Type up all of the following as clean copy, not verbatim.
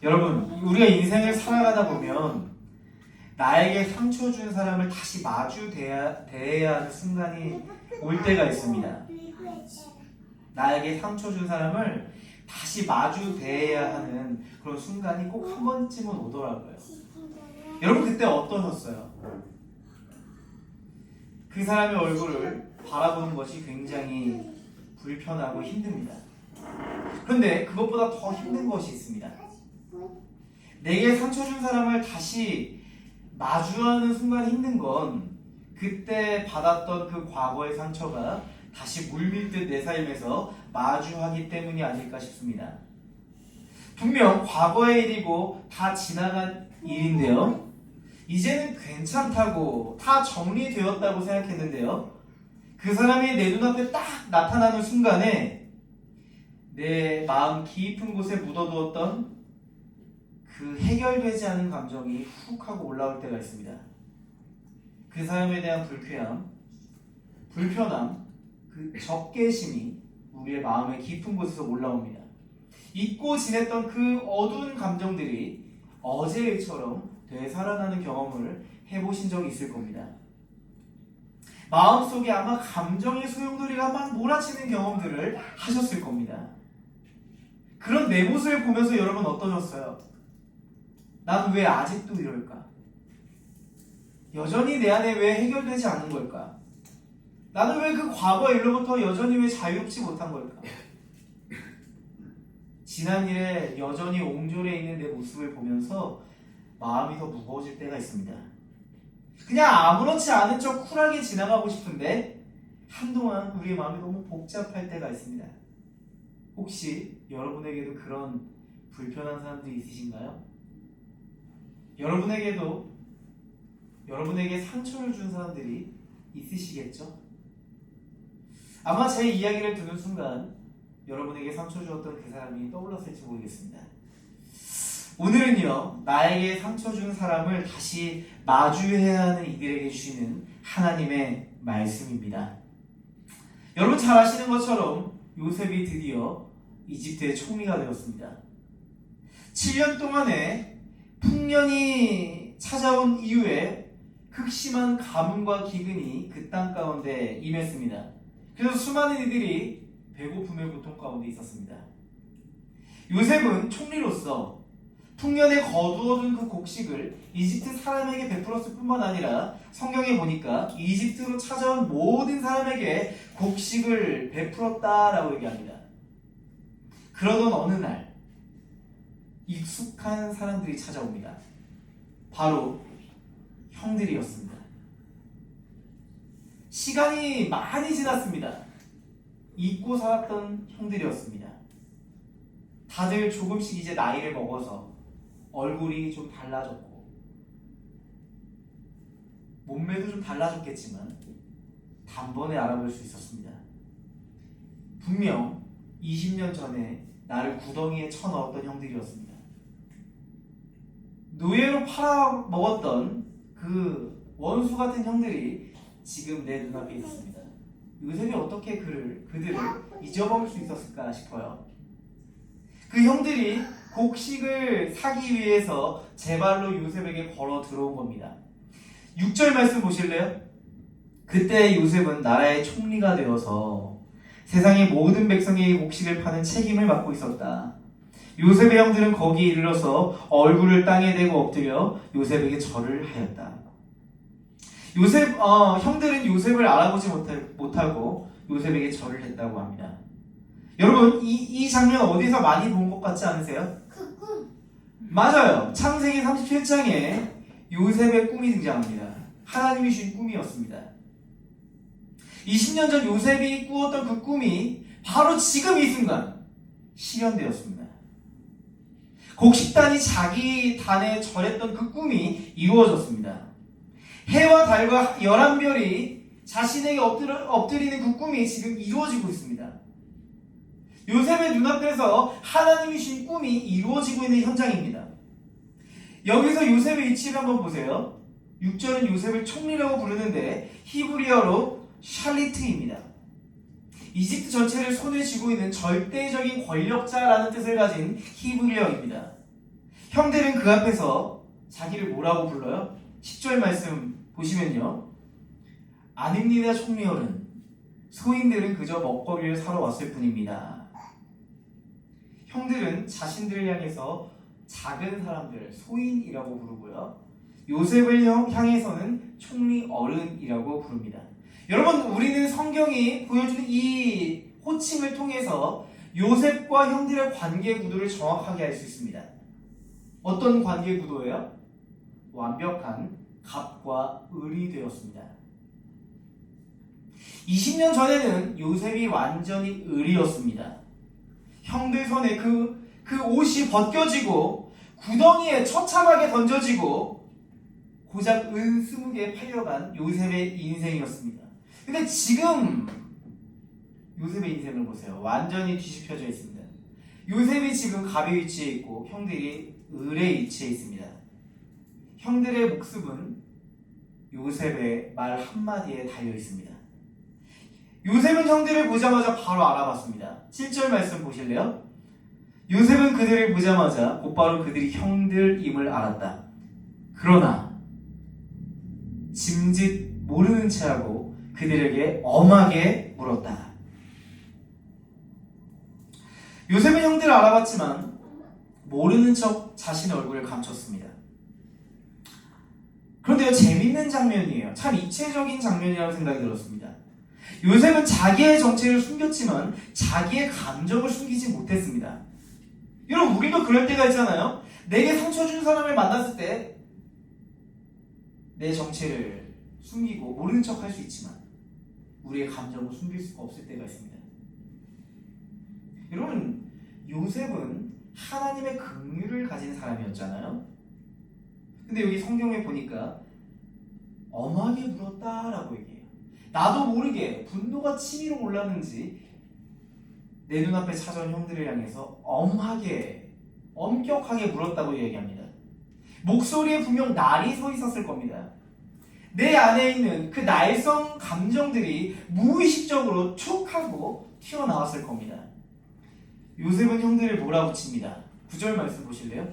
여러분, 우리가 인생을 살아가다 보면 나에게 상처 준 사람을 다시 마주 대해야 하는 순간이 올 때가 있습니다. 나에게 상처 준 사람을 다시 마주 대해야 하는 그런 순간이 꼭 한 번쯤은 오더라고요. 여러분, 그때 어떠셨어요? 그 사람의 얼굴을 바라보는 것이 굉장히 불편하고 힘듭니다. 그런데 그것보다 더 힘든 것이 있습니다. 내게 상처 준 사람을 다시 마주하는 순간 힘든 건 그때 받았던 그 과거의 상처가 다시 물밀듯 내 삶에서 마주하기 때문이 아닐까 싶습니다. 분명 과거의 일이고 다 지나간 일인데요. 이제는 괜찮다고 다 정리되었다고 생각했는데요. 그 사람이 내 눈앞에 딱 나타나는 순간에 내 마음 깊은 곳에 묻어두었던 그 해결되지 않은 감정이 훅 하고 올라올 때가 있습니다. 그 사람에 대한 불쾌함, 불편함, 그 적개심이 우리의 마음의 깊은 곳에서 올라옵니다. 잊고 지냈던 그 어두운 감정들이 어제 일처럼 되살아나는 경험을 해보신 적이 있을 겁니다. 마음속에 아마 감정의 소용돌이가 막 몰아치는 경험들을 하셨을 겁니다. 그런 내 모습을 보면서 여러분 어떠셨어요? 난 왜 아직도 이럴까? 여전히 내 안에 왜 해결되지 않는 걸까? 나는 왜 그 과거 일로부터 여전히 왜 자유롭지 못한 걸까? 지난 일에 여전히 옹졸해 있는 내 모습을 보면서 마음이 더 무거워질 때가 있습니다. 그냥 아무렇지 않은 척 쿨하게 지나가고 싶은데 한동안 우리의 마음이 너무 복잡할 때가 있습니다. 혹시 여러분에게도 그런 불편한 사람들이 있으신가요? 여러분에게 상처를 준 사람들이 있으시겠죠? 아마 제 이야기를 듣는 순간 여러분에게 상처 주었던 그 사람이 떠올랐을지 모르겠습니다. 오늘은요, 나에게 상처 준 사람을 다시 마주해야 하는 이들에게 주시는 하나님의 말씀입니다. 여러분 잘 아시는 것처럼 요셉이 드디어 이집트의 총리가 되었습니다. 7년 동안의 풍년이 찾아온 이후에 극심한 가뭄과 기근이 그 땅 가운데 임했습니다. 그래서 수많은 이들이 배고픔의 고통 가운데 있었습니다. 요셉은 총리로서 풍년에 거두어둔 그 곡식을 이집트 사람에게 베풀었을 뿐만 아니라 성경에 보니까 이집트로 찾아온 모든 사람에게 곡식을 베풀었다라고 얘기합니다. 그러던 어느 날 익숙한 사람들이 찾아옵니다. 바로 형들이었습니다. 시간이 많이 지났습니다. 잊고 살았던 형들이었습니다. 다들 조금씩 이제 나이를 먹어서 얼굴이 좀 달라졌고 몸매도 좀 달라졌겠지만 단번에 알아볼 수 있었습니다. 분명 20년 전에 나를 구덩이에 쳐넣었던 형들이었습니다. 노예로 팔아먹었던 그 원수 같은 형들이 지금 내 눈앞에 있습니다. 요셉이 어떻게 그들을 잊어버릴 수 있었을까 싶어요. 그 형들이 곡식을 사기 위해서 제 발로 요셉에게 걸어 들어온 겁니다. 6절 말씀 보실래요? 그때 요셉은 나라의 총리가 되어서 세상의 모든 백성에게 곡식을 파는 책임을 맡고 있었다. 요셉의 형들은 거기에 이르러서 얼굴을 땅에 대고 엎드려 요셉에게 절을 하였다. 형들은 요셉을 알아보지 못하고 요셉에게 절을 했다고 합니다. 여러분, 이 장면 어디서 많이 본 것 같지 않으세요? 그 꿈. 맞아요. 창세기 37장에 요셉의 꿈이 등장합니다. 하나님이 주신 꿈이었습니다. 20년 전 요셉이 꾸었던 그 꿈이 바로 지금 이 순간 실현되었습니다. 곡식단이 자기 단에 절했던 그 꿈이 이루어졌습니다. 해와 달과 11별이 자신에게 엎드리는 그 꿈이 지금 이루어지고 있습니다. 요셉의 눈앞에서 하나님이 주신 꿈이 이루어지고 있는 현장입니다. 여기서 요셉의 위치를 한번 보세요. 6절은 요셉을 총리라고 부르는데 히브리어로 샬리트입니다. 이집트 전체를 손에 쥐고 있는 절대적인 권력자라는 뜻을 가진 히브리어입니다. 형들은 그 앞에서 자기를 뭐라고 불러요? 10절 말씀 보시면요. 아닙니다, 총리어른. 소인들은 그저 먹거리를 사러 왔을 뿐입니다. 형들은 자신들을 향해서 작은 사람들, 소인이라고 부르고요. 요셉을 향해서는 총리어른이라고 부릅니다. 여러분, 우리는 성경이 보여주는 이 호칭을 통해서 요셉과 형들의 관계 구도를 정확하게 알 수 있습니다. 어떤 관계 구도예요? 완벽한 갑과 을이 되었습니다. 20년 전에는 요셉이 완전히 을이었습니다. 형들 손에 그 옷이 벗겨지고 구덩이에 처참하게 던져지고 고작 은 20개 팔려간 요셉의 인생이었습니다. 근데 지금 요셉의 인생을 보세요. 완전히 뒤집혀져 있습니다. 요셉이 지금 갑의 위치에 있고 형들이 을의 위치에 있습니다. 형들의 목숨은 요셉의 말 한마디에 달려 있습니다. 요셉은 형들을 보자마자 바로 알아봤습니다. 7절 말씀 보실래요? 요셉은 그들을 보자마자 곧바로 그들이 형들임을 알았다. 그러나 짐짓 모르는 체하고 그들에게 엄하게 물었다. 요셉은 형들을 알아봤지만 모르는 척 자신의 얼굴을 감췄습니다. 그런데요, 재밌는 장면이에요. 참 입체적인 장면이라고 생각이 들었습니다. 요셉은 자기의 정체를 숨겼지만 자기의 감정을 숨기지 못했습니다. 여러분, 우리도 그럴 때가 있잖아요. 내게 상처 준 사람을 만났을 때 내 정체를 숨기고 모르는 척 할 수 있지만 우리의 감정을 숨길 수가 없을 때가 있습니다. 여러분, 요셉은 하나님의 긍휼을 가진 사람이었잖아요. 근데 여기 성경에 보니까 엄하게 물었다라고 얘기해요. 나도 모르게 분노가 치밀어 올랐는지 내 눈앞에 찾아온 형들을 향해서 엄격하게 물었다고 얘기합니다. 목소리에 분명 날이 서 있었을 겁니다. 내 안에 있는 그 날성 감정들이 무의식적으로 툭 하고 튀어나왔을 겁니다. 요셉은 형들을 몰아붙입니다. 9절 말씀 보실래요?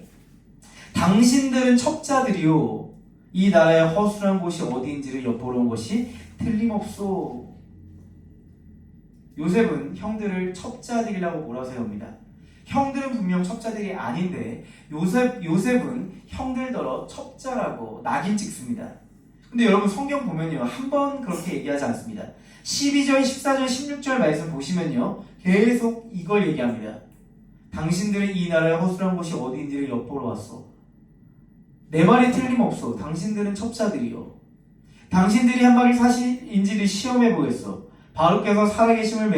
당신들은 첩자들이요, 이 나라의 허술한 곳이 어디인지를 엿보러 온 것이 틀림없소. 요셉은 형들을 첩자들이라고 몰아세웁니다. 형들은 분명 첩자들이 아닌데 요셉은 형들더러 첩자라고 낙인 찍습니다. 근데 여러분, 성경 보면요, 한 번 그렇게 얘기하지 않습니다. 12절, 14절, 16절 말씀 보시면요, 계속 이걸 얘기합니다. 당신들은 이 나라의 허술한 곳이 어디인지를 엿보러 왔소. 내 말이 틀림없소. 당신들은 첩자들이요, 당신들이 한 말이 사실인지를 시험해 보겠소. 바로께서 살아계심을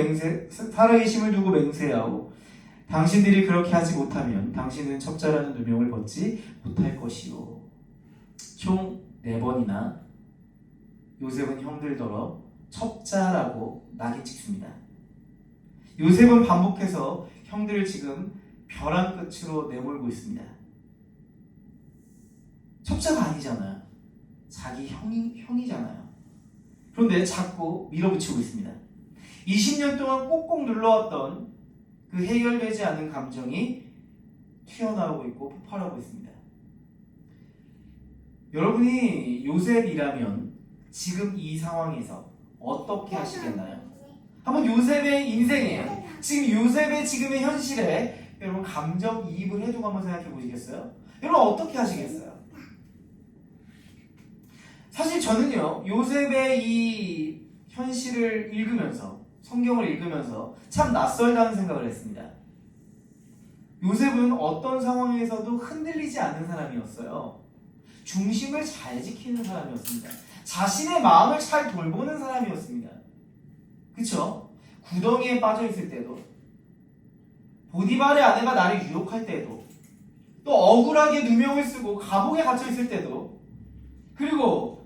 두고 맹세하고 당신들이 그렇게 하지 못하면 당신은 첩자라는 누명을 벗지 못할 것이요. 총 4번이나 요셉은 형들더러 첩자라고 낙인 찍습니다. 요셉은 반복해서 형들을 지금 벼랑 끝으로 내몰고 있습니다. 첩자가 아니잖아요. 자기 형이잖아요. 그런데 자꾸 밀어붙이고 있습니다. 20년 동안 꼭꼭 눌러왔던 그 해결되지 않은 감정이 튀어나오고 있고 폭발하고 있습니다. 여러분이 요셉이라면 지금 이 상황에서 어떻게 하시겠나요? 한번 요셉의 인생에, 지금 요셉의 지금의 현실에 여러분 감정이입을 해두고 한번 생각해 보시겠어요? 여러분 어떻게 하시겠어요? 사실 저는요, 요셉의 이 현실을 읽으면서, 성경을 읽으면서 참 낯설다는 생각을 했습니다. 요셉은 어떤 상황에서도 흔들리지 않는 사람이었어요. 중심을 잘 지키는 사람이었습니다. 자신의 마음을 잘 돌보는 사람이었습니다. 그쵸? 구덩이에 빠져 있을 때도, 보디발의 아내가 나를 유혹할 때도, 또 억울하게 누명을 쓰고 감옥에 갇혀 있을 때도, 그리고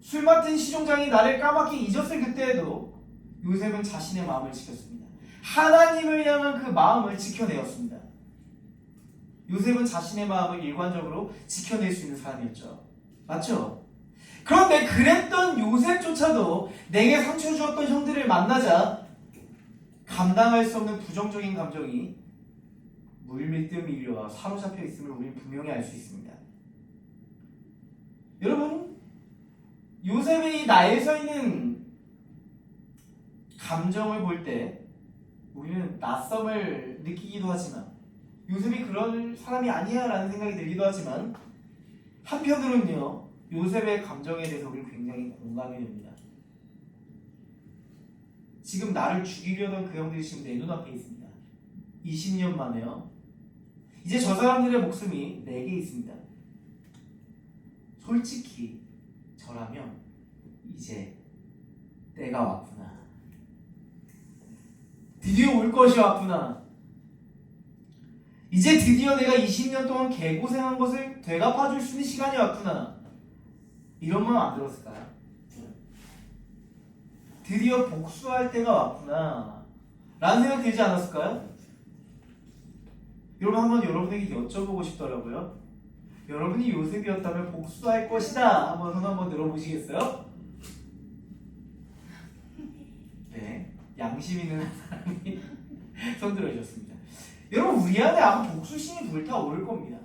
술 맡은 시종장이 나를 까맣게 잊었을 그때에도 요셉은 자신의 마음을 지켰습니다. 하나님을 향한 그 마음을 지켜내었습니다. 요셉은 자신의 마음을 일관적으로 지켜낼 수 있는 사람이었죠. 맞죠? 그런데 그랬던 요셉조차도 내게 상처 주었던 형들을 만나자 감당할 수 없는 부정적인 감정이 물밀듯 밀려와 사로잡혀 있음을 우리는 분명히 알 수 있습니다. 여러분, 요셉이 나에 서 있는 감정을 볼 때 우리는 낯섦을 느끼기도 하지만 요셉이 그런 사람이 아니야 라는 생각이 들기도 하지만 한편으로는요, 요셉의 감정에 대해서 우리는 굉장히 공감이 됩니다. 지금 나를 죽이려던 그 형들이 지금 내 눈앞에 있습니다. 20년 만에요. 이제 저 사람들의 목숨이 내게 있습니다. 솔직히 저라면 이제 때가 왔구나. 드디어 올 것이 왔구나. 이제 드디어 내가 20년 동안 개고생한 것을 되갚아줄 수 있는 시간이 왔구나. 이런 마음 안 들었을까요? 드디어 복수할 때가 왔구나 라는 생각 들지 않았을까요? 여러분, 한번 여러분에게 여쭤보고 싶더라고요. 여러분이 요셉이었다면 복수할 것이다. 한번 들어보시겠어요? 네, 양심 있는 사람이 손 들어주셨습니다. 여러분, 우리 안에 아마 복수심이 불타오를 겁니다.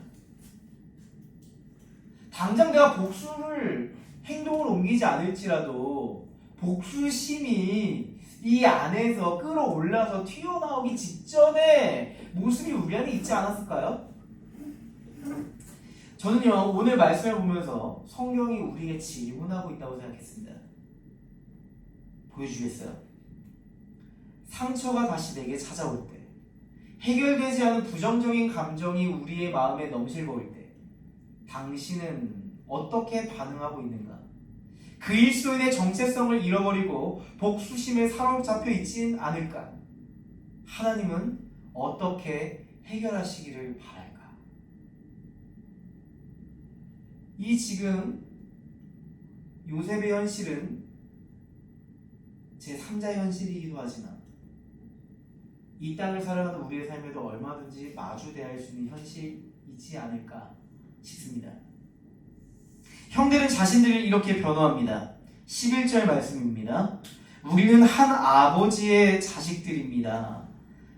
당장 내가 복수를 행동을 옮기지 않을지라도 복수심이 이 안에서 끌어올라서 튀어나오기 직전에 모습이 우리 안에 있지 않았을까요? 저는요, 오늘 말씀을 보면서 성경이 우리에게 질문하고 있다고 생각했습니다. 보여주겠어요? 상처가 다시 내게 찾아올 때, 해결되지 않은 부정적인 감정이 우리의 마음에 넘실거릴 때 당신은 어떻게 반응하고 있는가? 그리스도인의 정체성을 잃어버리고 복수심에 사로잡혀 있진 않을까? 하나님은 어떻게 해결하시기를 바랄까? 이 지금 요셉의 현실은 제3자 현실이기도 하지만 이 땅을 살아가는 우리의 삶에도 얼마든지 마주대할 수 있는 현실이지 않을까 싶습니다. 형들은 자신들을 이렇게 변호합니다. 11절 말씀입니다. 우리는 한 아버지의 자식들입니다.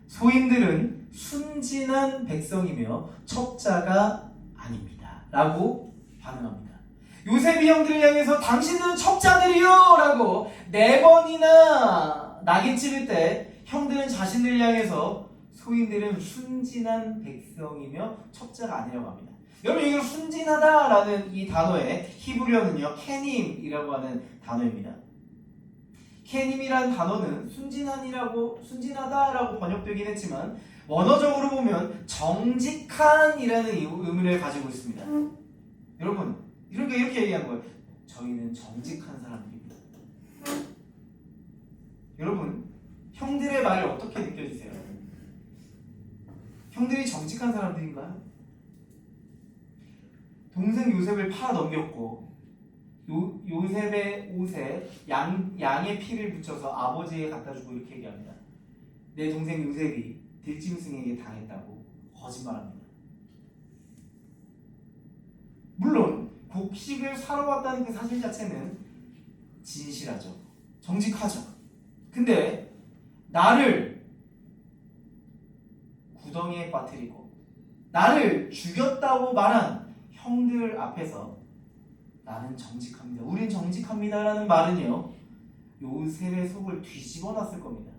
소인들은 순진한 백성이며 첩자가 아닙니다. 라고 반응합니다. 요셉이 형들을 향해서 당신들은 첩자들이요! 라고 4번이나 낙인 찍을 때 형들은 자신들을 향해서 소인들은 순진한 백성이며 첩자가 아니라고 합니다. 여러분, 여기서 순진하다라는 이 단어의 히브리어는요, 캐님이라고 하는 단어입니다. 캐님이라는 단어는 순진하다라고 번역되긴 했지만 원어적으로 보면 정직한이라는 의미를 가지고 있습니다. 여러분, 이렇게 얘기하는 거예요. 저희는 정직한 사람들입니다. 여러분, 형들의 말을 어떻게 느껴지세요? 형들이 정직한 사람들인가요? 동생 요셉을 팔아 넘겼고 요셉의 옷에 양의 피를 묻혀서 아버지에게 갖다주고 이렇게 얘기합니다. 내 동생 요셉이 들짐승에게 당했다고 거짓말합니다. 물론 곡식을 사러 왔다는 그 사실 자체는 진실하죠. 정직하죠. 근데 나를 구덩이에 빠뜨리고 나를 죽였다고 말한 형들 앞에서 나는 정직합니다. 우린 정직합니다라는 말은요, 요셉의 속을 뒤집어 놨을 겁니다.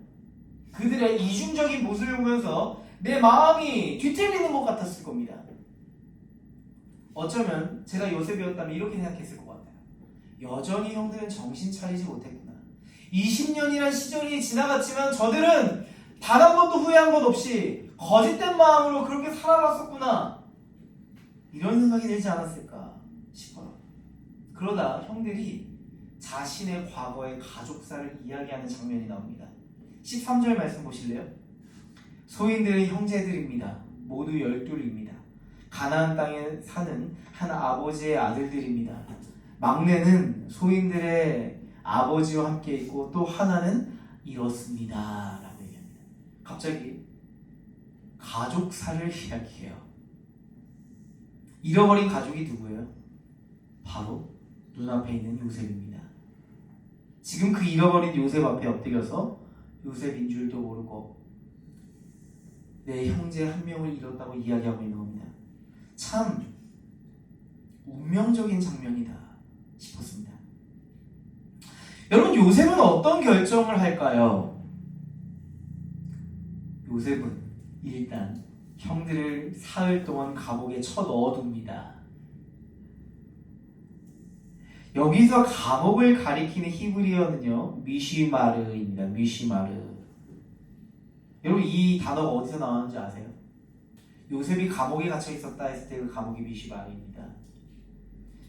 그들의 이중적인 모습을 보면서 내 마음이 뒤틀리는 것 같았을 겁니다. 어쩌면 제가 요셉이었다면 이렇게 생각했을 것 같아요. 여전히 형들은 정신 차리지 못했구나. 20년이란 시절이 지나갔지만 저들은 단 한 번도 후회한 것 없이 거짓된 마음으로 그렇게 살아왔었구나. 이런 생각이 들지 않았을까 싶어요. 그러다 형들이 자신의 과거의 가족사를 이야기하는 장면이 나옵니다. 13절 말씀 보실래요? 소인들은 형제들입니다. 모두 12입니다. 가나안 땅에 사는 한 아버지의 아들들입니다. 막내는 소인들의 아버지와 함께 있고 또 하나는 이렇습니다. 라고 얘기합니다. 갑자기 가족사를 이야기해요. 잃어버린 가족이 누구예요? 바로 눈앞에 있는 요셉입니다. 지금 그 잃어버린 요셉 앞에 엎드려서 요셉인 줄도 모르고 내 형제 한 명을 잃었다고 이야기하고 있는 겁니다. 참 운명적인 장면이다 싶었습니다. 여러분, 요셉은 어떤 결정을 할까요? 요셉은 일단 형들을 사흘 동안 감옥에 쳐넣어둡니다. 여기서 감옥을 가리키는 히브리어는요, 미시마르입니다. 미시마르. 여러분, 이 단어가 어디서 나왔는지 아세요? 요셉이 감옥에 갇혀 있었다 했을 때 그 감옥이 미시마르입니다.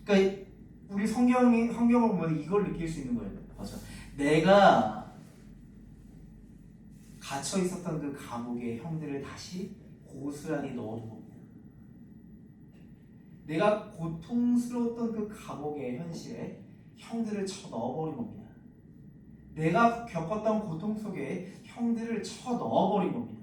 그러니까 우리 성경을 보면 이걸 느낄 수 있는 거예요. 맞아. 내가 갇혀 있었던 그 감옥에 형들을 다시 고스란히 넣어둔 겁니다. 내가 고통스러웠던 그 감옥의 현실에 형들을 쳐 넣어버린 겁니다. 내가 겪었던 고통 속에 형들을 쳐 넣어버린 겁니다.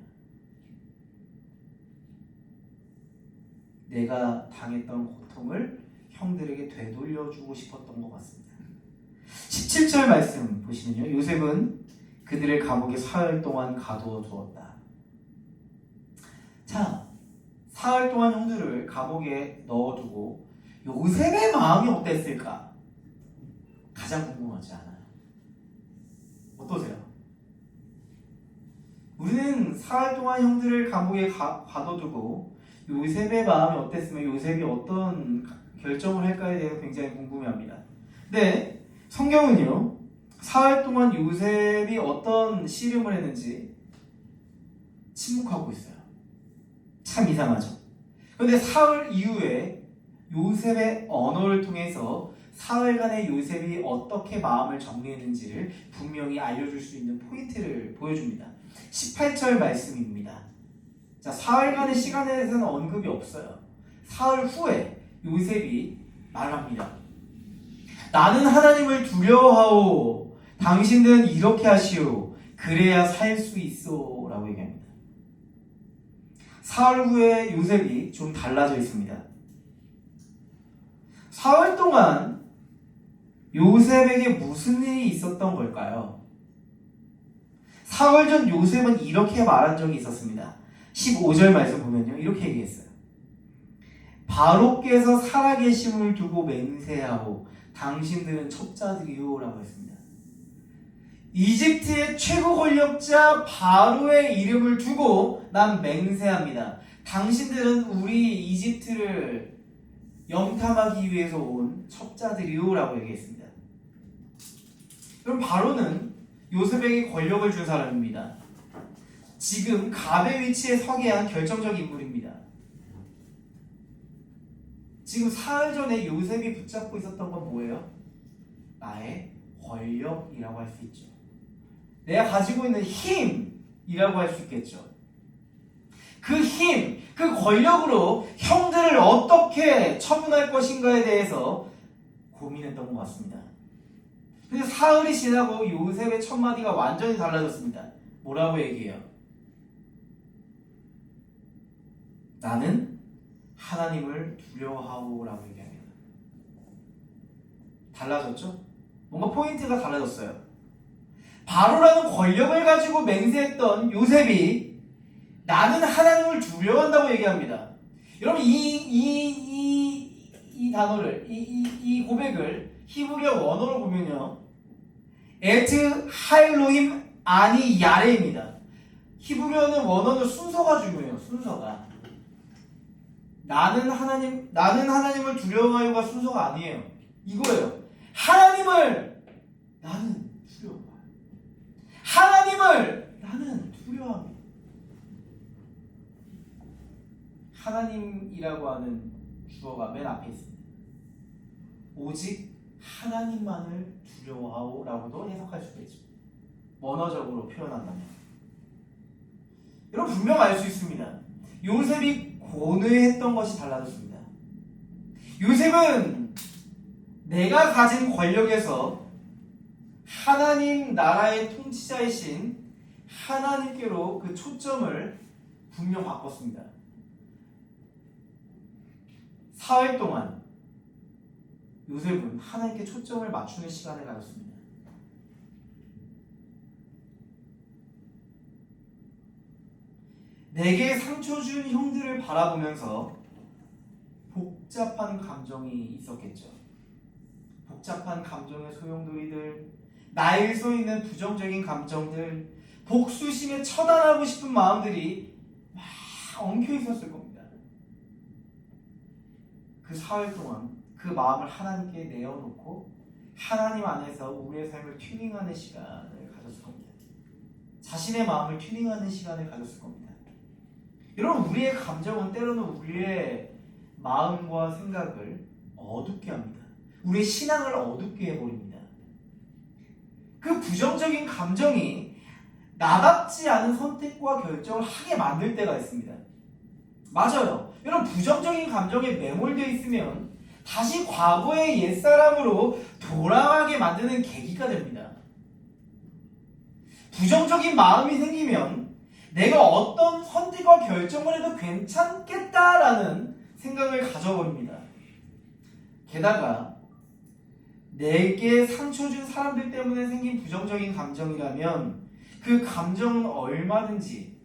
내가 당했던 고통을 형들에게 되돌려주고 싶었던 것 같습니다. 17절 말씀 보시면요, 요셉은 그들을 감옥에 사흘 동안 가두어 두었다. 자, 사흘 동안 형들을 감옥에 넣어두고 요셉의 마음이 어땠을까? 가장 궁금하지 않아요? 어떠세요? 우리는 사흘 동안 형들을 감옥에 가둬두고 요셉의 마음이 어땠으면 요셉이 어떤 결정을 할까에 대해서 굉장히 궁금해합니다. 근데 성경은요, 사흘 동안 요셉이 어떤 씨름을 했는지 침묵하고 있어요. 참 이상하죠. 그런데 사흘 이후에 요셉의 언어를 통해서 사흘간의 요셉이 어떻게 마음을 정리했는지를 분명히 알려줄 수 있는 포인트를 보여줍니다. 18절 말씀입니다. 자, 사흘간의 시간에 대해서는 언급이 없어요. 사흘 후에 요셉이 말합니다. 나는 하나님을 두려워하오. 당신들은 이렇게 하시오. 그래야 살 수 있어. 라고 얘기합니다. 사흘 후에 요셉이 좀 달라져 있습니다. 사흘 동안 요셉에게 무슨 일이 있었던 걸까요? 사흘 전 요셉은 이렇게 말한 적이 있었습니다. 15절 말씀 보면요, 이렇게 얘기했어요. 바로께서 살아계심을 두고 맹세하고 당신들은 첩자들이요 라고 했습니다. 이집트의 최고 권력자 바로의 이름을 두고 난 맹세합니다. 당신들은 우리 이집트를 영탐하기 위해서 온 첩자들이요 라고 얘기했습니다. 그럼 바로는 요셉에게 권력을 준 사람입니다. 지금 갑의 위치에 서게 한 결정적 인물입니다. 지금 사흘 전에 요셉이 붙잡고 있었던 건 뭐예요? 나의 권력이라고 할 수 있죠. 내가 가지고 있는 힘이라고 할 수 있겠죠. 그 힘, 그 권력으로 형들을 어떻게 처분할 것인가에 대해서 고민했던 것 같습니다. 근데 사흘이 지나고 요셉의 첫마디가 완전히 달라졌습니다. 뭐라고 얘기해요? 나는 하나님을 두려워하오 라고 얘기합니다. 달라졌죠? 뭔가 포인트가 달라졌어요. 바로라는 권력을 가지고 맹세했던 요셉이 나는 하나님을 두려워한다고 얘기합니다. 여러분, 이 단어를, 이 고백을 히브리어 원어로 보면요, 에트 하일로임 아니 야레입니다. 히브리어는 원어는 순서가 중요해요. 순서가. 나는 하나님을 두려워하요가 순서가 아니에요. 이거예요. 하나님을 나는 두려워해요. 하나님을 나는 두려워합니다. 하나님이라고 하는 주어가 맨 앞에 있습니다. 오직 하나님만을 두려워하오라고도 해석할 수가 있죠. 원어적으로 표현한다면. 여러분, 분명 알 수 있습니다. 요셉이 고뇌했던 것이 달라졌습니다. 요셉은 내가 가진 권력에서 하나님 나라의 통치자이신 하나님께로 그 초점을 분명 바꿨습니다. 사흘 동안 요셉은 하나님께 초점을 맞추는 시간을 가졌습니다. 내게 상처 준 형들을 바라보면서 복잡한 감정이 있었겠죠. 복잡한 감정의 소용돌이들, 나에 서 있는 부정적인 감정들, 복수심에 처단하고 싶은 마음들이 막 엉켜 있었을 겁니다. 그 사흘 동안 그 마음을 하나님께 내어놓고 하나님 안에서 우리의 삶을 튜닝하는 시간을 가졌을 겁니다. 자신의 마음을 튜닝하는 시간을 가졌을 겁니다. 여러분, 우리의 감정은 때로는 우리의 마음과 생각을 어둡게 합니다. 우리의 신앙을 어둡게 해버립니다. 그 부정적인 감정이 나답지 않은 선택과 결정을 하게 만들 때가 있습니다. 맞아요. 여러분, 부정적인 감정에 매몰되어 있으면 다시 과거의 옛사람으로 돌아가게 만드는 계기가 됩니다. 부정적인 마음이 생기면 내가 어떤 선택과 결정을 해도 괜찮겠다라는 생각을 가져버립니다. 게다가 내게 상처 준 사람들 때문에 생긴 부정적인 감정이라면 그 감정은 얼마든지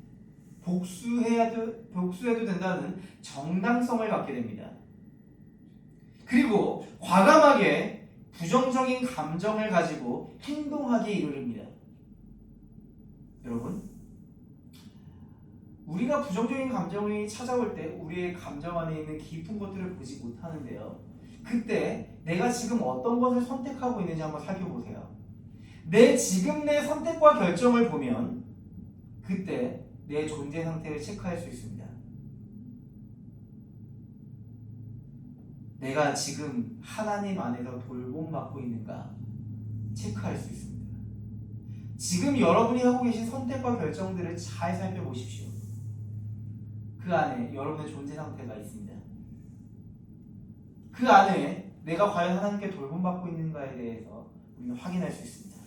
복수해도 된다는 정당성을 갖게 됩니다. 그리고 과감하게 부정적인 감정을 가지고 행동하게 이르릅니다. 여러분, 우리가 부정적인 감정이 찾아올 때 우리의 감정 안에 있는 깊은 것들을 보지 못하는데요. 그때 내가 지금 어떤 것을 선택하고 있는지 한번 살펴보세요. 지금 내 선택과 결정을 보면 그때 내 존재 상태를 체크할 수 있습니다. 내가 지금 하나님 안에서 돌봄받고 있는가 체크할 수 있습니다. 지금 여러분이 하고 계신 선택과 결정들을 잘 살펴보십시오. 그 안에 여러분의 존재 상태가 있습니다. 그 안에 내가 과연 하나님께 돌봄받고 있는가에 대해서 우리는 확인할 수 있습니다.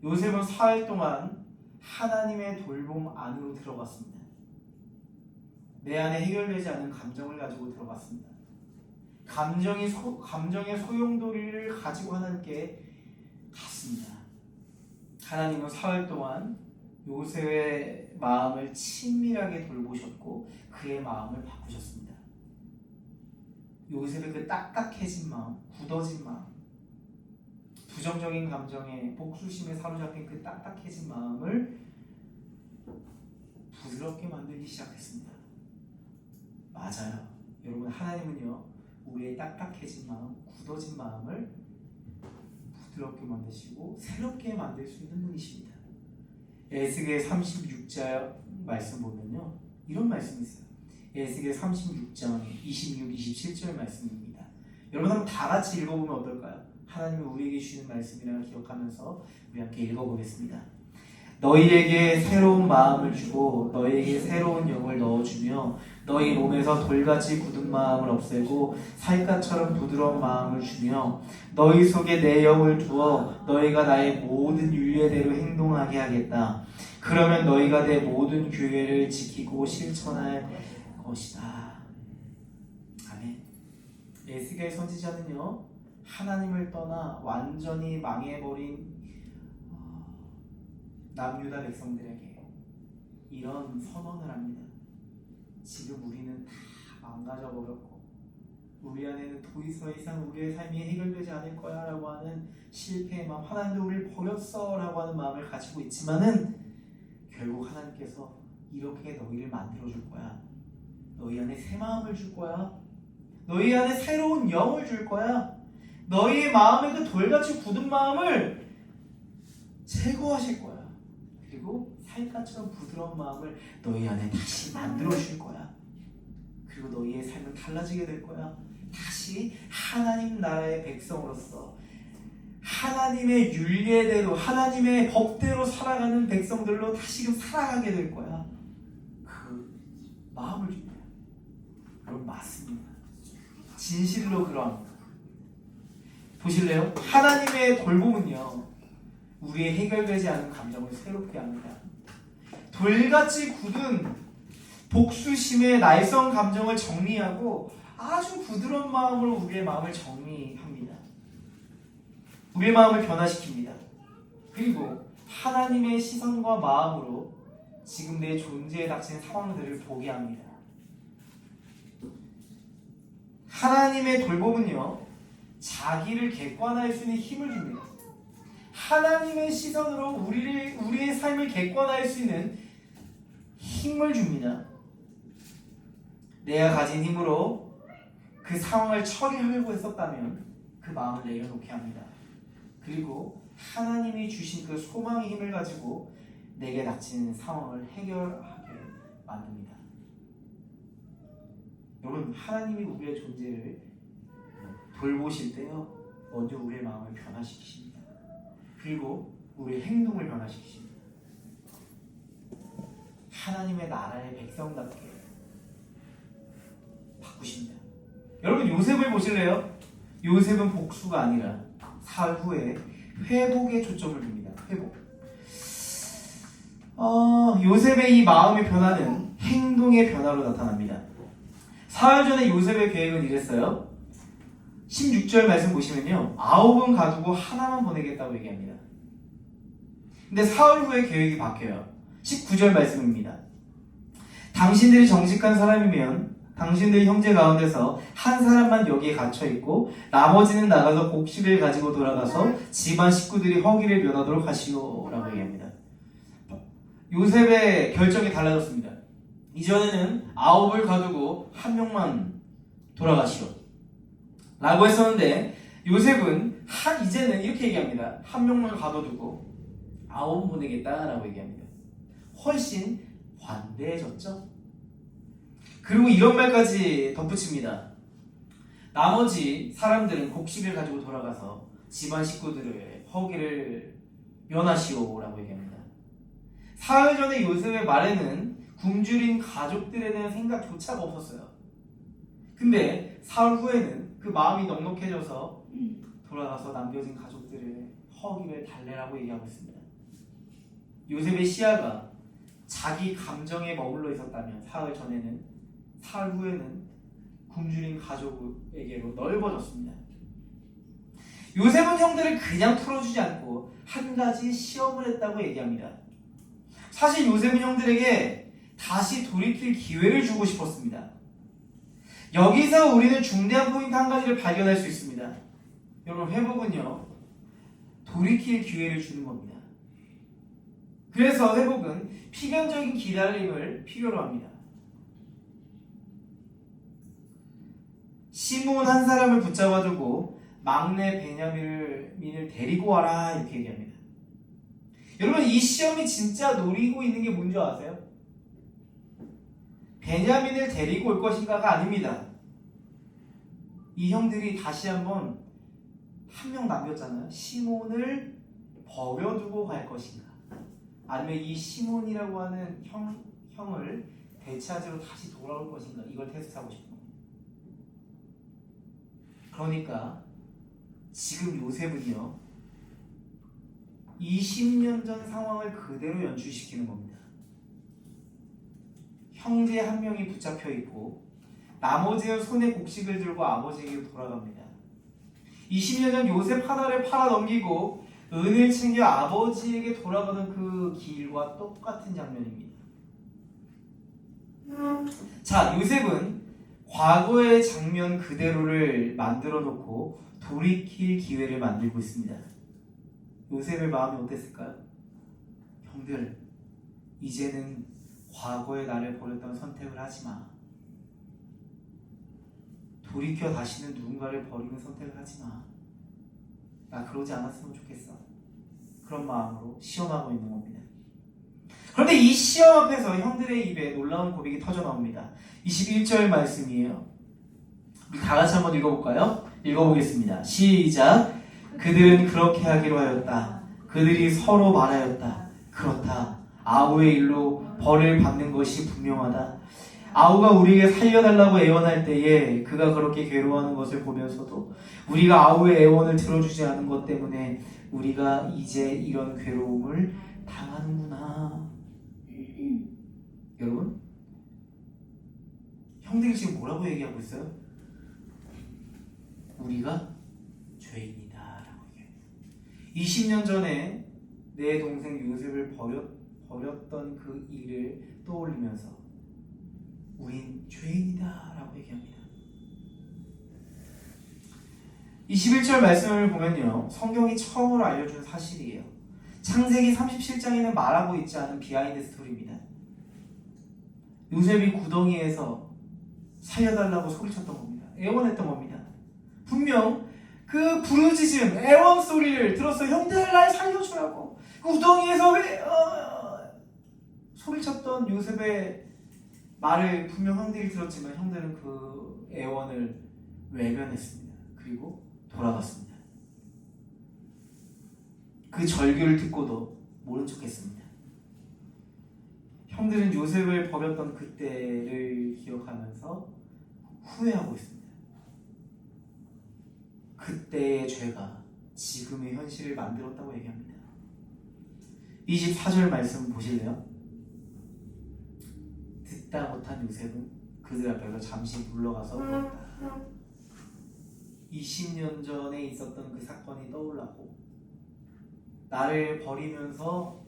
요셉은 사흘 동안 하나님의 돌봄 안으로 들어갔습니다. 내 안에 해결되지 않은 감정을 가지고 들어갔습니다. 감정의 소용돌이를 가지고 하나님께 갔습니다. 하나님은 사흘 동안 요셉의 마음을 친밀하게 돌보셨고 그의 마음을 바꾸셨습니다. 요셉의 그 딱딱해진 마음, 굳어진 마음, 부정적인 감정에 복수심에 사로잡힌 그 딱딱해진 마음을 부드럽게 만들기 시작했습니다. 맞아요. 여러분, 하나님은요, 우리의 딱딱해진 마음, 굳어진 마음을 부드럽게 만드시고 새롭게 만들 수 있는 분이십니다. 에스겔 36장 말씀 보면요, 이런 말씀이 있어요. 에스겔 36장 26, 27절 말씀입니다. 여러분, 한번 다 같이 읽어보면 어떨까요? 하나님이 우리에게 주시는 말씀이라는 기억하면서 우리 함께 읽어보겠습니다. 너희에게 새로운 마음을 주고 너희에게 새로운 영을 넣어주며 너희 몸에서 돌같이 굳은 마음을 없애고 살갗처럼 부드러운 마음을 주며 너희 속에 내 영을 두어 너희가 나의 모든 율례대로 행동하게 하겠다. 그러면 너희가 내 모든 규례를 지키고 실천할 것이다. 아멘. 에스겔 선지자는요, 하나님을 떠나 완전히 망해버린 남유다 백성들에게 이런 선언을 합니다. 지금 우리는 다 망가져버렸고 우리 안에는 더 이상 우리의 삶이 해결되지 않을 거야 라고 하는 실패의 마음, 하나님도 우리를 버렸어 라고 하는 마음을 가지고 있지만은 결국 하나님께서 이렇게 너희를 만들어줄 거야. 너희 안에 새 마음을 줄 거야. 너희 안에 새로운 영을 줄 거야. 너희의 마음의 그 돌같이 굳은 마음을 제거하실 거야. 그리고 살갗처럼 부드러운 마음을 너희 안에 다시 만들어줄 거야. 그리고 너희의 삶은 달라지게 될 거야. 다시 하나님 나라의 백성으로서 하나님의 율례대로 하나님의 법대로 살아가는 백성들로 다시금 살아가게 될 거야. 그 마음을 줍니다. 여러분, 맞습니다. 진실로 그러합니다. 보실래요? 하나님의 돌봄은요, 우리의 해결되지 않은 감정을 새롭게 합니다. 돌같이 굳은 복수심의 날성 감정을 정리하고 아주 부드러운 마음으로 우리의 마음을 정리합니다. 우리의 마음을 변화시킵니다. 그리고 하나님의 시선과 마음으로 지금 내 존재에 닥친 상황들을 보게 합니다. 하나님의 돌봄은요, 자기를 객관할 수 있는 힘을 줍니다. 하나님의 시선으로 우리의 삶을 객관할 수 있는 힘을 줍니다. 내가 가진 힘으로 그 상황을 처리하려고 했었다면 그 마음을 내려놓게 합니다. 그리고 하나님이 주신 그 소망의 힘을 가지고 내게 닥치는 상황을 해결하게 만듭니다. 여러분, 하나님이 우리의 존재를 돌보실 때요, 먼저 우리의 마음을 변화시키십니다. 그리고 우리의 행동을 변화시키십니다. 하나님의 나라의 백성답게 바꾸십니다. 여러분, 요셉을 보실래요? 요셉은 복수가 아니라 사흘 후에 회복에 초점을 둡니다. 회복. 요셉의 이 마음의 변화는 행동의 변화로 나타납니다. 사흘 전에 요셉의 계획은 이랬어요. 16절 말씀 보시면요, 9은 가두고 하나만 보내겠다고 얘기합니다. 근데 사흘 후에 계획이 바뀌어요. 19절 말씀입니다. 당신들이 정직한 사람이면 당신들 형제 가운데서 한 사람만 여기에 갇혀있고 나머지는 나가서 곡식을 가지고 돌아가서 집안 식구들이 허기를 면하도록 하시오 라고 얘기합니다. 요셉의 결정이 달라졌습니다. 이전에는 9을 가두고 한 명만 돌아가시오 라고 했었는데, 요셉은 이제는 이렇게 얘기합니다. 한 명만 가둬두고 9 보내겠다 라고 얘기합니다. 훨씬 관대해졌죠? 그리고 이런 말까지 덧붙입니다. 나머지 사람들은 곡식을 가지고 돌아가서 집안 식구들의 허기를 면하시오 라고 얘기합니다. 사흘 전에 요셉의 말에는 굶주린 가족들에 대한 생각조차가 없었어요. 근데 사흘 후에는 그 마음이 넉넉해져서 돌아가서 남겨진 가족들의 허기를 달래라고 얘기하고 있습니다. 요셉의 시야가 자기 감정에 머물러 있었다면 사흘 후에는 굶주린 가족에게로 넓어졌습니다. 요셉은 형들을 그냥 풀어주지 않고 한 가지 시험을 했다고 얘기합니다. 사실 요셉은 형들에게 다시 돌이킬 기회를 주고 싶었습니다. 여기서 우리는 중대한 포인트 한 가지를 발견할 수 있습니다. 여러분, 회복은요, 돌이킬 기회를 주는 겁니다. 그래서 회복은 필연적인 기다림을 필요로 합니다. 시몬 한 사람을 붙잡아두고 막내 베냐민을 데리고 와라 이렇게 얘기합니다. 여러분, 이 시험이 진짜 노리고 있는 게 뭔지 아세요? 베냐민을 데리고 올 것인가가 아닙니다. 이 형들이 다시 한번 한 명 남겼잖아요. 시몬을 버려두고 갈 것인가, 아니면 이 시몬이라고 하는 형을 대체하지로 다시 돌아올 것인가, 이걸 테스트하고 싶은 겁니다. 그러니까 지금 요셉은요, 20년 전 상황을 그대로 연출시키는 겁니다. 형제 한 명이 붙잡혀 있고 나머지는 손에 곡식을 들고 아버지에게 돌아갑니다. 20년 전 요셉 하나를 팔아 넘기고 은을 챙겨 아버지에게 돌아가는 그 길과 똑같은 장면입니다. 자, 요셉은 과거의 장면 그대로를 만들어 놓고 돌이킬 기회를 만들고 있습니다. 요셉의 마음이 어땠을까요? 형들, 이제는 과거의 나를 버렸던 선택을 하지 마. 돌이켜 다시는 누군가를 버리는 선택을 하지 마. 나 그러지 않았으면 좋겠어. 그런 마음으로 시험하고 있는 겁니다. 그런데 이 시험 앞에서 형들의 입에 놀라운 고백이 터져 나옵니다. 21절 말씀이에요. 우리 다 같이 한번 읽어볼까요? 읽어보겠습니다. 시작. 그들은 그렇게 하기로 하였다. 그들이 서로 말하였다. 그렇다. 아우의 일로 벌을 받는 것이 분명하다. 아우가 우리에게 살려달라고 애원할 때에 그가 그렇게 괴로워하는 것을 보면서도 우리가 아우의 애원을 들어주지 않은 것 때문에 우리가 이제 이런 괴로움을 당하는구나. 여러분, 형들이 지금 뭐라고 얘기하고 있어요? 우리가 죄인이다 라고 얘기합니다. 20년 전에 내 동생 요셉을 벌였던 그 일을 떠올리면서 우린 죄인이다 라고 얘기합니다. 21절 말씀을 보면요, 성경이 처음으로 알려준 사실이에요. 창세기 37장에는 말하고 있지 않은 비하인드 스토리입니다. 요셉이 구덩이에서 살려달라고 소리쳤던 겁니다. 애원했던 겁니다. 분명 그 부르짖음, 애원 소리를 들어서 형들 날 살려주라고 구덩이에서 소리쳤던 요셉의 말을 분명 형들이 들었지만 형들은 그 애원을 외면했습니다. 그리고 돌아갔습니다. 그 절규를 듣고도 모른 척했습니다. 형들은 요셉을 버렸던 그때를 기억하면서 후회하고 있습니다. 그때의 죄가 지금의 현실을 만들었다고 얘기합니다. 24절 말씀 보실래요? 듣다 못한 요셉은 그들 앞에서 잠시 물러가서 울었다. 20년 전에 있었던 그 사건이 떠올랐고 나를 버리면서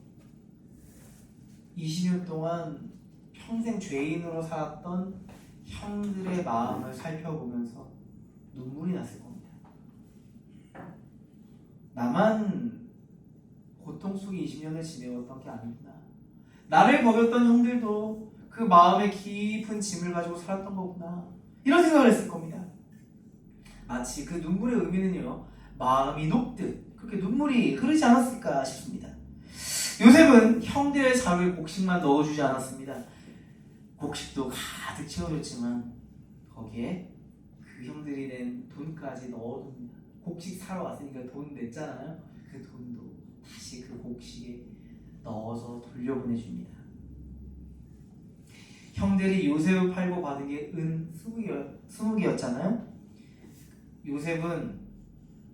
20년 동안 평생 죄인으로 살았던 형들의 마음을 살펴보면서 눈물이 났을 겁니다. 나만 고통 속에 20년을 지내왔던 게 아니구나. 나를 버렸던 형들도 그 마음에 깊은 짐을 가지고 살았던 거구나. 이런 생각을 했을 겁니다. 마치 그 눈물의 의미는요, 마음이 녹듯 그렇게 눈물이 흐르지 않았을까 싶습니다. 요셉은 형들의 자루에 곡식만 넣어주지 않았습니다. 곡식도 가득 채워줬지만 거기에 그 형들이 낸 돈까지 넣어둡니다. 곡식 사러 왔으니까 돈 냈잖아요. 그 돈도 다시 그 곡식에 넣어서 돌려보내줍니다. 형들이 요셉을 팔고 받은 게 은 20개였잖아요. 요셉은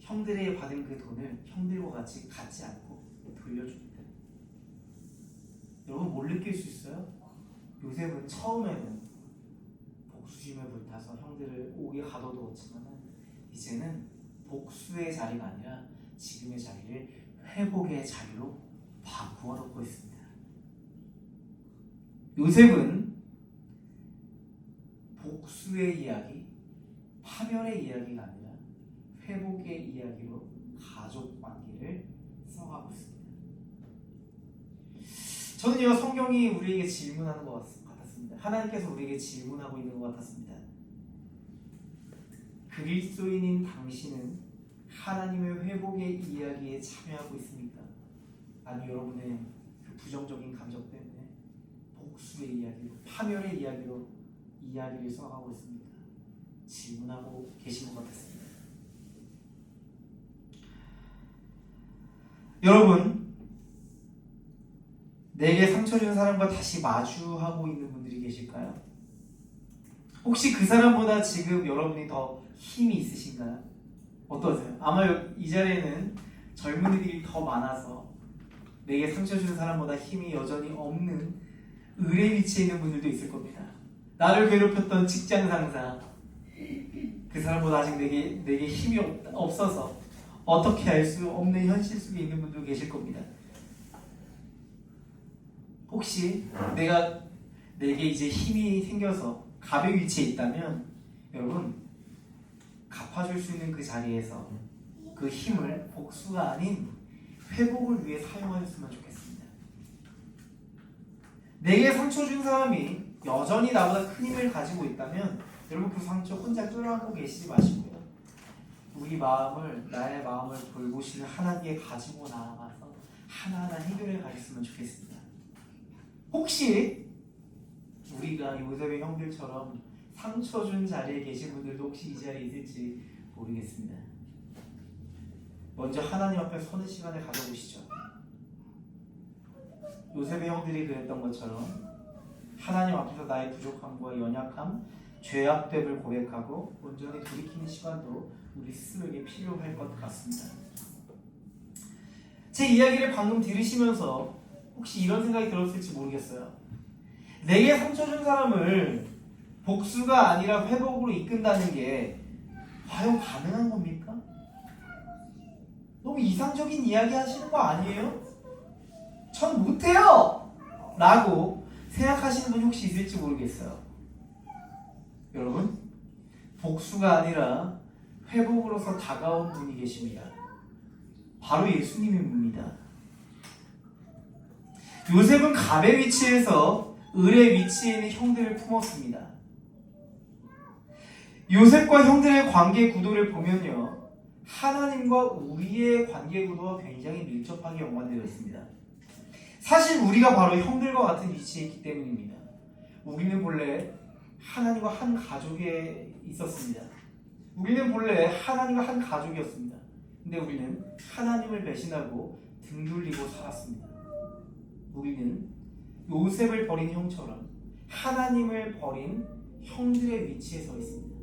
형들이 받은 그 돈을 형들과 같이 갖지 않고 돌려줍니다. 여러분 뭘 느낄 수 있어요? 요셉은 처음에는 복수심에 불타서 형들을 옥에 가둬두었지만 이제는 복수의 자리가 아니라 지금의 자리를 회복의 자리로 바꾸어 놓고 있습니다. 요셉은 복수의 이야기, 파멸의 이야기가 아니라 회복의 이야기로 가족 관계를 써가고 있습니다. 저는요, 성경이 우리에게 질문하는 것 같았습니다. 하나님께서 우리에게 질문하고 있는 것 같았습니다. 그리스도인인 당신은 하나님의 회복의 이야기에 참여하고 있습니까? 아니 여러분의 그 부정적인 감정 때문에 복수의 이야기로, 파멸의 이야기로 이야기를 써가고 있습니까? 질문하고 계신 것 같았습니다. 여러분, 내게 상처 준 사람과 다시 마주하고 있는 분들이 계실까요? 혹시 그 사람보다 지금 여러분이 더 힘이 있으신가요? 어떠세요? 아마 이 자리에는 젊은이들이 더 많아서 내게 상처 준 사람보다 힘이 여전히 없는 을의 위치에 있는 분들도 있을 겁니다. 나를 괴롭혔던 직장 상사, 그 사람보다 아직 내게 힘이 없어서 어떻게 할 수 없는 현실 속에 있는 분도 계실 겁니다. 혹시 내게 이제 힘이 생겨서 갑의 위치에 있다면 여러분, 갚아줄 수 있는 그 자리에서 그 힘을 복수가 아닌 회복을 위해 사용하셨으면 좋겠습니다. 내게 상처 준 사람이 여전히 나보다 큰 힘을 가지고 있다면 여러분, 그 상처 혼자 뚫어안고 계시지 마시고요, 나의 마음을 돌보시는 하나님께 가지고 나아가서 하나하나 해결해 가셨으면 좋겠습니다. 혹시 우리가 요셉의 형들처럼 상처 준 자리에 계신 분들도 혹시 이 자리에 있을지 모르겠습니다. 먼저 하나님 앞에 서는 시간을 가져보시죠. 요셉의 형들이 그랬던 것처럼 하나님 앞에서 나의 부족함과 연약함, 죄악됨을 고백하고 온전히 돌이키는 시간도 우리 스스로에게 필요할 것 같습니다. 제 이야기를 방금 들으시면서 혹시 이런 생각이 들었을지 모르겠어요. 내게 상처 준 사람을 복수가 아니라 회복으로 이끈다는 게 과연 가능한 겁니까? 너무 이상적인 이야기 하시는 거 아니에요? 전 못해요! 라고 생각하시는 분이 혹시 있을지 모르겠어요. 여러분, 복수가 아니라 회복으로서 다가온 분이 계십니다. 바로 예수님입니다. 요셉은 갑의 위치에서 을의 위치에 있는 형들을 품었습니다. 요셉과 형들의 관계 구도를 보면요, 하나님과 우리의 관계 구도와 굉장히 밀접하게 연관되어 있습니다. 사실 우리가 바로 형들과 같은 위치에 있기 때문입니다. 우리는 본래 하나님과 한 가족에 있었습니다. 우리는 본래 하나님과 한 가족이었습니다. 근데 우리는 하나님을 배신하고 등 돌리고 살았습니다. 우리는 요셉을 버린 형처럼 하나님을 버린 형들의 위치에 서 있습니다.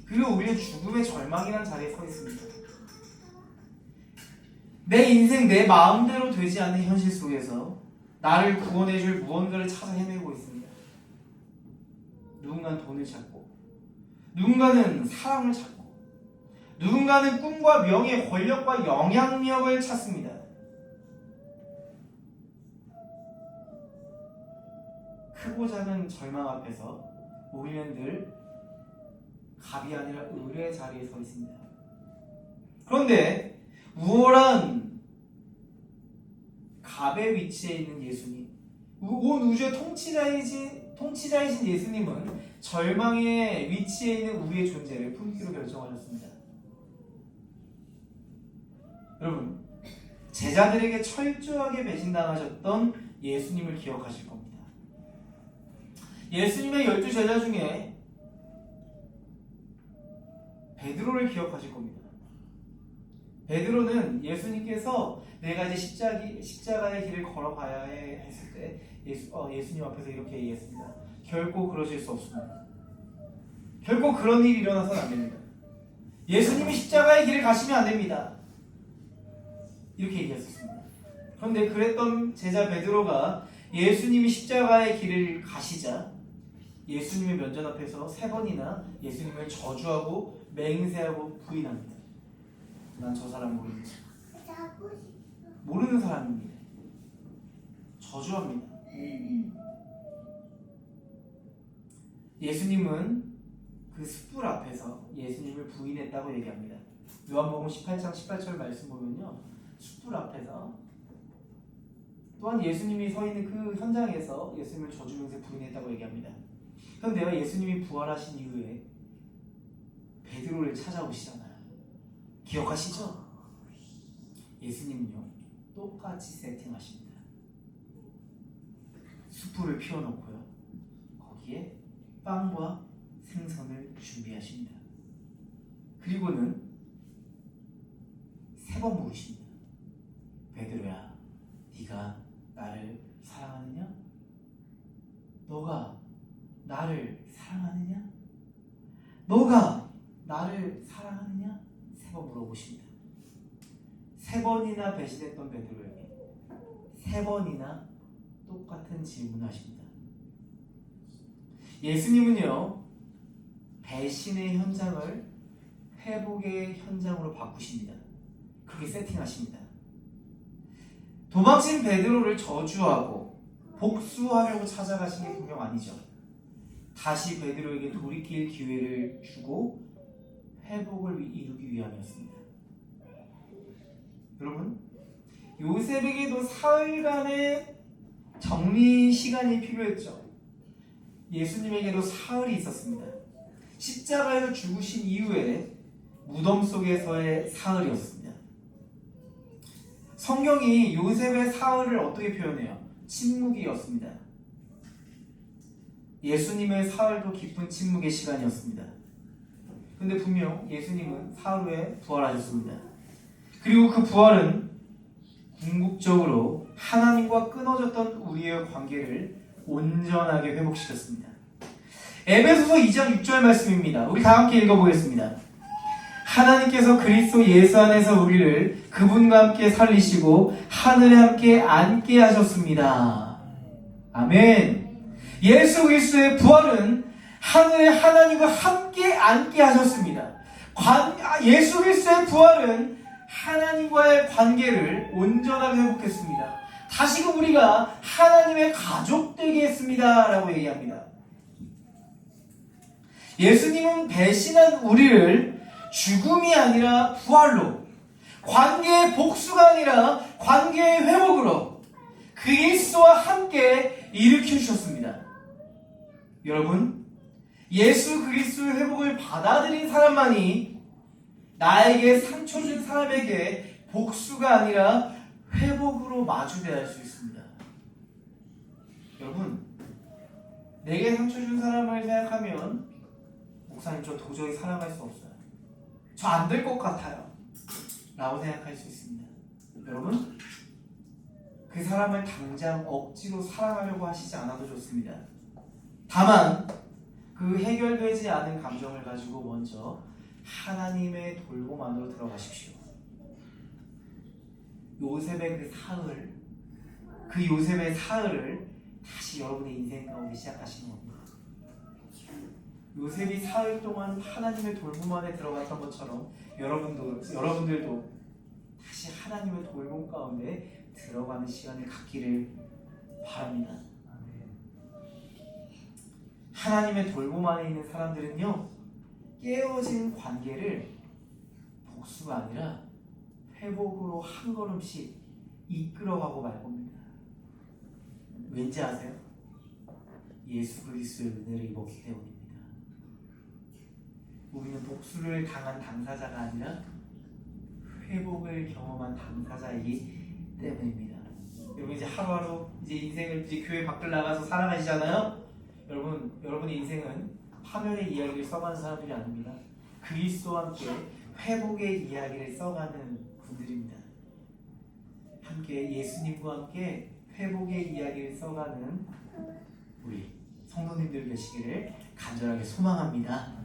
그리고 우리는 죽음의 절망이라는 자리에 서 있습니다. 내 인생 내 마음대로 되지 않는 현실 속에서 나를 구원해줄 무언가를 찾아 헤매고 있습니다. 누군가는 돈을 찾고, 누군가는 사랑을 찾고, 누군가는 꿈과 명예, 권력과 영향력을 찾습니다. 크고 작은 절망 앞에서 우리는 늘 갑이 아니라 을의 자리에 서 있습니다. 그런데 우월한 갑의 위치에 있는 예수님, 온 우주의 통치자이신 예수님은 절망의 위치에 있는 우리의 존재를 품기로 결정하셨습니다. 여러분, 제자들에게 철저하게 배신당하셨던 예수님을 기억하실 겁니다. 예수님의 12제자 중에 베드로를 기억하실 겁니다. 베드로는 예수님께서 내가 이제 십자가의 길을 걸어가야 해 했을 때 예수님 앞에서 이렇게 얘기했습니다. 결코 그러실 수 없습니다. 결코 그런 일이 일어나서는 안 됩니다. 예수님이 십자가의 길을 가시면 안 됩니다. 이렇게 얘기했었습니다. 그런데 그랬던 제자 베드로가 예수님이 십자가의 길을 가시자 예수님의 면전 앞에서 3번이나 예수님을 저주하고 맹세하고 부인합니다. 난 저 사람 모릅니다. 모르는 사람입니다. 저주합니다. 예수님은 그 숯불 앞에서 예수님을 부인했다고 얘기합니다. 요한복음 18장 18절 말씀 보면요, 숯불 앞에서 또한 예수님이 서 있는 그 현장에서 예수님을 저주면서 부인했다고 얘기합니다. 그런데 예수님이 부활하신 이후에 베드로를 찾아오시잖아요. 기억하시죠? 예수님은요, 똑같이 세팅하십니다. 숯불을 피워놓고요, 거기에 빵과 생선을 준비하십니다. 그리고는 3번 물으십니다. 베드로야, 네가 나를 사랑하느냐? 너가 나를 사랑하느냐? 너가 나를 사랑하느냐? 3번 물어보십니다. 3번이나 배신했던 베드로에게 3번이나 똑같은 질문을 하십니다. 예수님은요, 배신의 현장을 회복의 현장으로 바꾸십니다. 그렇게 세팅하십니다. 도망친 베드로를 저주하고 복수하려고 찾아가신 게 분명 아니죠. 다시 베드로에게 돌이킬 기회를 주고 회복을 이루기 위함이었습니다. 여러분, 요셉에게도 사흘간의 정리 시간이 필요했죠. 예수님에게도 사흘이 있었습니다. 십자가에서 죽으신 이후에 무덤 속에서의 사흘이었습니다. 성경이 요셉의 사흘을 어떻게 표현해요? 침묵이었습니다. 예수님의 사흘도 깊은 침묵의 시간이었습니다. 그런데 분명 예수님은 사흘 후에 부활하셨습니다. 그리고 그 부활은 궁극적으로 하나님과 끊어졌던 우리의 관계를 온전하게 회복시켰습니다. 에베소서 2장 6절 말씀입니다. 우리 다 함께 읽어보겠습니다. 하나님께서 그리스도 예수 안에서 우리를 그분과 함께 살리시고 하늘에 함께 앉게 하셨습니다. 아멘. 예수 그리스도의 부활은 하늘에 하나님과 함께 앉게 하셨습니다. 예수 그리스도의 부활은 하나님과의 관계를 온전하게 회복했습니다. 다시금 우리가 하나님의 가족 되게 했습니다 라고 얘기합니다. 예수님은 배신한 우리를 죽음이 아니라 부활로, 관계의 복수가 아니라 관계의 회복으로 그리스도와 함께 일으켜주셨습니다. 여러분, 예수 그리스도의 회복을 받아들인 사람만이 나에게 상처 준 사람에게 복수가 아니라 회복으로 마주대할 수 있습니다. 여러분, 내게 상처 준 사람을 생각하면 목사님 저 도저히 살아갈 수 없어요. 저 안 될 것 같아요. 라고 생각할 수 있습니다. 여러분, 그 사람을 당장 억지로 사랑하려고 하시지 않아도 좋습니다. 다만 그 해결되지 않은 감정을 가지고 먼저 하나님의 돌봄 안으로 들어가십시오. 요셉의 그 요셉의 사흘을 다시 여러분의 인생 가운데 시작하시는 겁니다. 요셉이 사흘 동안 하나님의 돌봄 안에 들어갔던 것처럼 여러분들도 다시 하나님의 돌봄 가운데 들어가는 시간을 갖기를 바랍니다. 하나님의 돌봄 안에 있는 사람들은요, 깨어진 관계를 복수가 아니라 회복으로 한 걸음씩 이끌어가고 말 겁니다. 왠지 아세요? 예수 그리스도의 은혜를 입었기 때문입니다. 우리는 복수를 당한 당사자가 아니라 회복을 경험한 당사자이기 때문입니다. 여러분, 이제 하루하루 이제 인생을 이제 교회 밖을 나가서 살아가시잖아요. 여러분의 인생은 파멸의 이야기를 써가는 사람들이 아닙니다. 그리스도와 함께 회복의 이야기를 써가는 분들입니다. 함께 예수님과 함께 회복의 이야기를 써가는 우리 성도님들 되시기를 간절하게 소망합니다.